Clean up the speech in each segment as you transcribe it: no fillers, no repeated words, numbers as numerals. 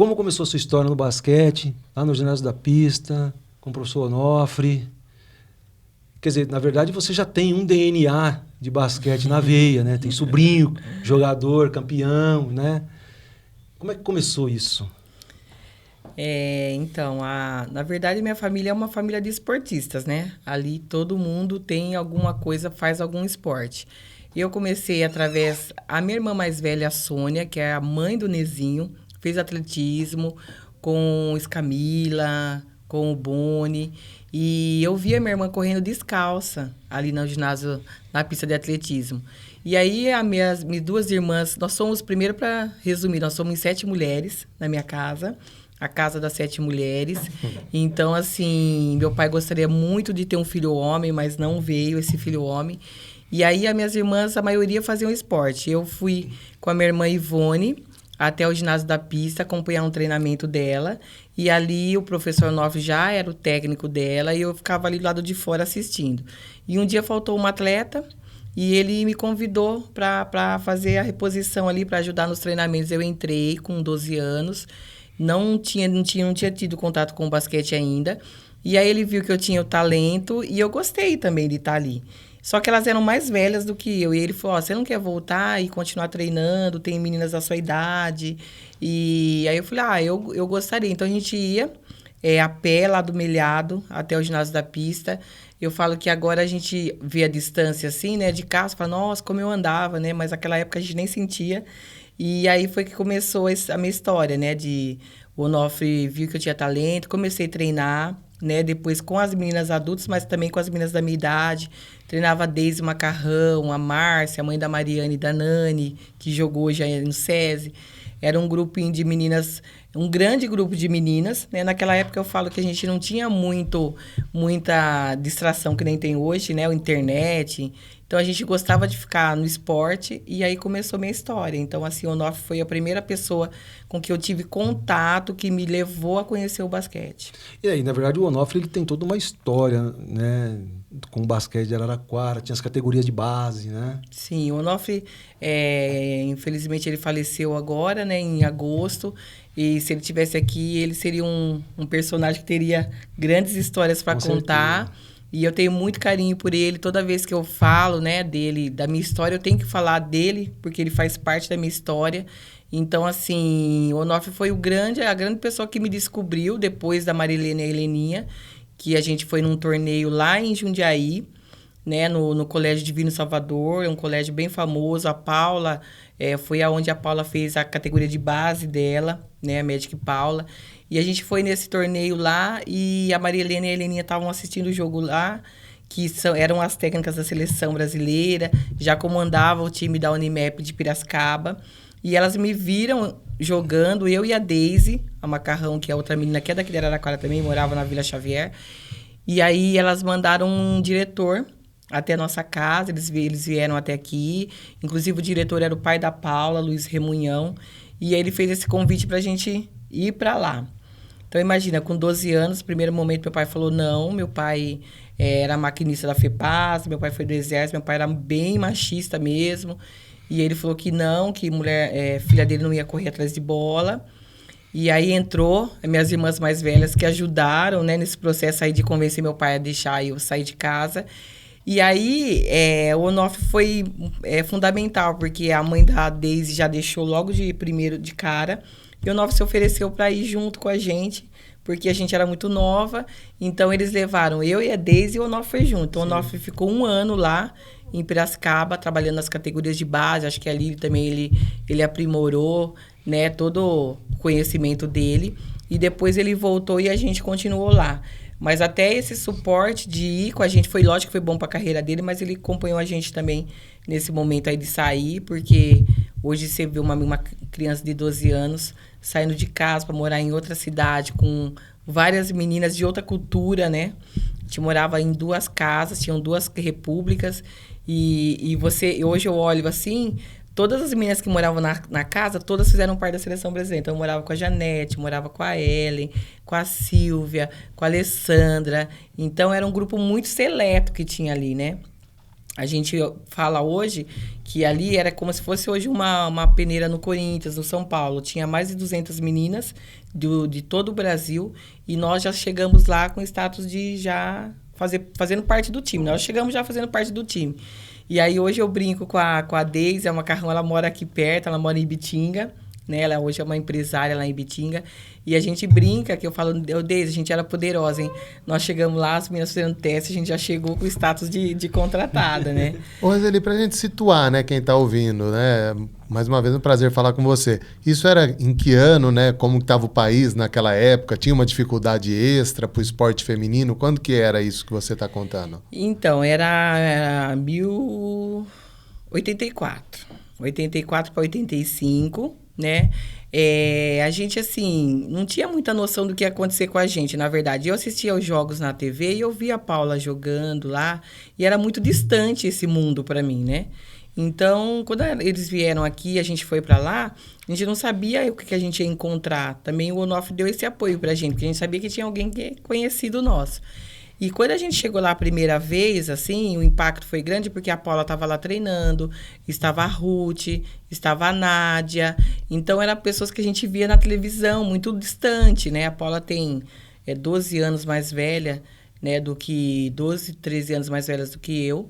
como começou a sua história no basquete, lá no ginásio da pista, com o professor Onofre? Quer dizer, na verdade, você já tem um DNA de basquete na veia, né? Tem sobrinho, jogador, campeão, né? Como é que começou isso? Então, na verdade, minha família é uma família de esportistas, né? Ali todo mundo tem alguma coisa, faz algum esporte. Eu comecei através... A minha irmã mais velha, a Sônia, que é a mãe do Nezinho, fez atletismo com Escamila, com o Boni. E eu via minha irmã correndo descalça ali no ginásio, na pista de atletismo. E aí, as minhas duas irmãs, nós somos, primeiro para resumir, nós somos 7 mulheres na minha casa, a casa das 7 mulheres. Então, assim, meu pai gostaria muito de ter um filho homem, mas não veio esse filho homem. E aí, as minhas irmãs, a maioria faziam esporte. Eu fui com a minha irmã Ivone até o ginásio da pista, acompanhar um treinamento dela. E ali o professor Onofre já era o técnico dela e eu ficava ali do lado de fora assistindo. E um dia faltou uma atleta e ele me convidou para fazer a reposição ali, para ajudar nos treinamentos. Eu entrei com 12 anos, não tinha tido contato com o basquete ainda. E aí ele viu que eu tinha o talento e eu gostei também de estar ali. Só que elas eram mais velhas do que eu. E ele falou, você não quer voltar e continuar treinando? Tem meninas da sua idade. E aí eu falei, eu gostaria. Então a gente ia a pé lá do Melhado até o ginásio da pista. Eu falo que agora a gente vê a distância assim, né? De carro, você fala, nossa, como eu andava, né? Mas naquela época a gente nem sentia. E aí foi que começou a minha história, né? O Onofre viu que eu tinha talento, comecei a treinar, né? Depois com as meninas adultas, mas também com as meninas da minha idade. Treinava a Deise Macarrão, a Márcia, a mãe da Mariane e da Nani, que jogou já no SESI. Era um grupinho de meninas, um grande grupo de meninas, né? Naquela época eu falo que a gente não tinha muita distração que nem tem hoje, né? A internet. Então a gente gostava de ficar no esporte e aí começou minha história. Então assim, o Onofre foi a primeira pessoa com que eu tive contato que me levou a conhecer o basquete. E aí, na verdade, o Onofre ele tem toda uma história, né? Com o basquete de Araraquara, tinha as categorias de base, né? Sim, o Onofre, infelizmente, ele faleceu agora, né, em agosto. E se ele tivesse aqui, ele seria um personagem que teria grandes histórias para contar. Certeza. E eu tenho muito carinho por ele. Toda vez que eu falo, né, dele, da minha história, eu tenho que falar dele, porque ele faz parte da minha história. Então, assim, o Onofre foi a grande pessoa que me descobriu depois da Marilene e a Heleninha, que a gente foi num torneio lá em Jundiaí, né, no Colégio Divino Salvador, é um colégio bem famoso. A Paula, foi aonde a Paula fez a categoria de base dela, né, a Magic Paula. E a gente foi nesse torneio lá e a Maria Helena e a Heleninha estavam assistindo o jogo lá, que eram as técnicas da seleção brasileira, já comandava o time da Unimep de Piracicaba. E elas me viram jogando, eu e a Deise, a Macarrão, que é outra menina que é daqui de Araraquara também, morava na Vila Xavier. E aí elas mandaram um diretor até a nossa casa, eles vieram até aqui. Inclusive o diretor era o pai da Paula, Luiz Remunhão. E aí ele fez esse convite para a gente ir para lá. Então imagina, com 12 anos, primeiro momento meu pai falou não, meu pai era maquinista da FEPAS, meu pai foi do Exército, meu pai era bem machista mesmo. E ele falou que não, que filha dele não ia correr atrás de bola. E aí entrou as minhas irmãs mais velhas que ajudaram, né, nesse processo aí de convencer meu pai a deixar eu sair de casa. E aí o Onofre foi fundamental, porque a mãe da Deise já deixou logo de primeiro de cara. E o Onofre se ofereceu para ir junto com a gente, porque a gente era muito nova. Então eles levaram eu e a Deise e o Onofre foi junto. Então o Onofre ficou 1 ano lá em Piracicaba, trabalhando nas categorias de base. Acho que ali também ele aprimorou, né, todo o conhecimento dele. E depois ele voltou e a gente continuou lá. Mas até esse suporte de ir com a gente, foi lógico que foi bom para a carreira dele, mas ele acompanhou a gente também nesse momento aí de sair, porque hoje você vê uma criança de 12 anos saindo de casa para morar em outra cidade, com várias meninas de outra cultura, né? A gente morava em 2 casas, tinham 2 repúblicas, e hoje eu olho assim, todas as meninas que moravam na casa, todas fizeram parte da seleção brasileira. Então, eu morava com a Janete, morava com a Ellen, com a Silvia, com a Alessandra. Então, era um grupo muito seleto que tinha ali, né? A gente fala hoje que ali era como se fosse hoje uma peneira no Corinthians, no São Paulo. Tinha mais de 200 meninas de todo o Brasil e nós já chegamos lá com status de já fazendo parte do time. Nós chegamos já fazendo parte do time. E aí hoje eu brinco com a Deise, a Macarrão, ela mora aqui perto, ela mora em Ibitinga. Né? Ela hoje é uma empresária lá em Ibitinga. E a gente brinca, que eu falo, Deise, a gente era poderosa, hein? Nós chegamos lá, as meninas fazendo teste, a gente já chegou com o status de contratada, né? Ô, Roseli, pra gente situar, né, quem tá ouvindo, né? Mais uma vez, um prazer falar com você. Isso era em que ano, né? Como estava o país naquela época? Tinha uma dificuldade extra pro esporte feminino? Quando que era isso que você tá contando? Então, era 84. 84 para 85, né? A gente, assim, não tinha muita noção do que ia acontecer com a gente, na verdade. Eu assistia aos jogos na TV e eu via a Paula jogando lá, e era muito distante esse mundo para mim, né? Então, quando eles vieram aqui, a gente foi para lá, a gente não sabia o que a gente ia encontrar. Também o Onofre deu esse apoio pra gente, porque a gente sabia que tinha alguém que é conhecido nosso. E quando a gente chegou lá a primeira vez, assim, o impacto foi grande porque a Paula estava lá treinando, estava a Ruth, estava a Nádia. Então, eram pessoas que a gente via na televisão, muito distante, né? A Paula tem 12 anos mais velha, né, 12, 13 anos mais velhas do que eu.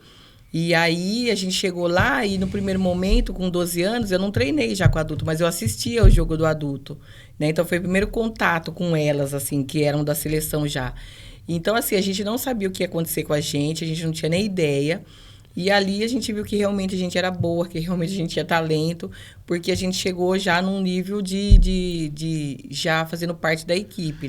E aí, a gente chegou lá e, no primeiro momento, com 12 anos, eu não treinei já com adulto, mas eu assistia ao jogo do adulto, né? Então, foi o primeiro contato com elas, assim, que eram da seleção já. Então, assim, a gente não sabia o que ia acontecer com a gente não tinha nem ideia. E ali a gente viu que realmente a gente era boa, que realmente a gente tinha talento, porque a gente chegou já num nível de já fazendo parte da equipe, né?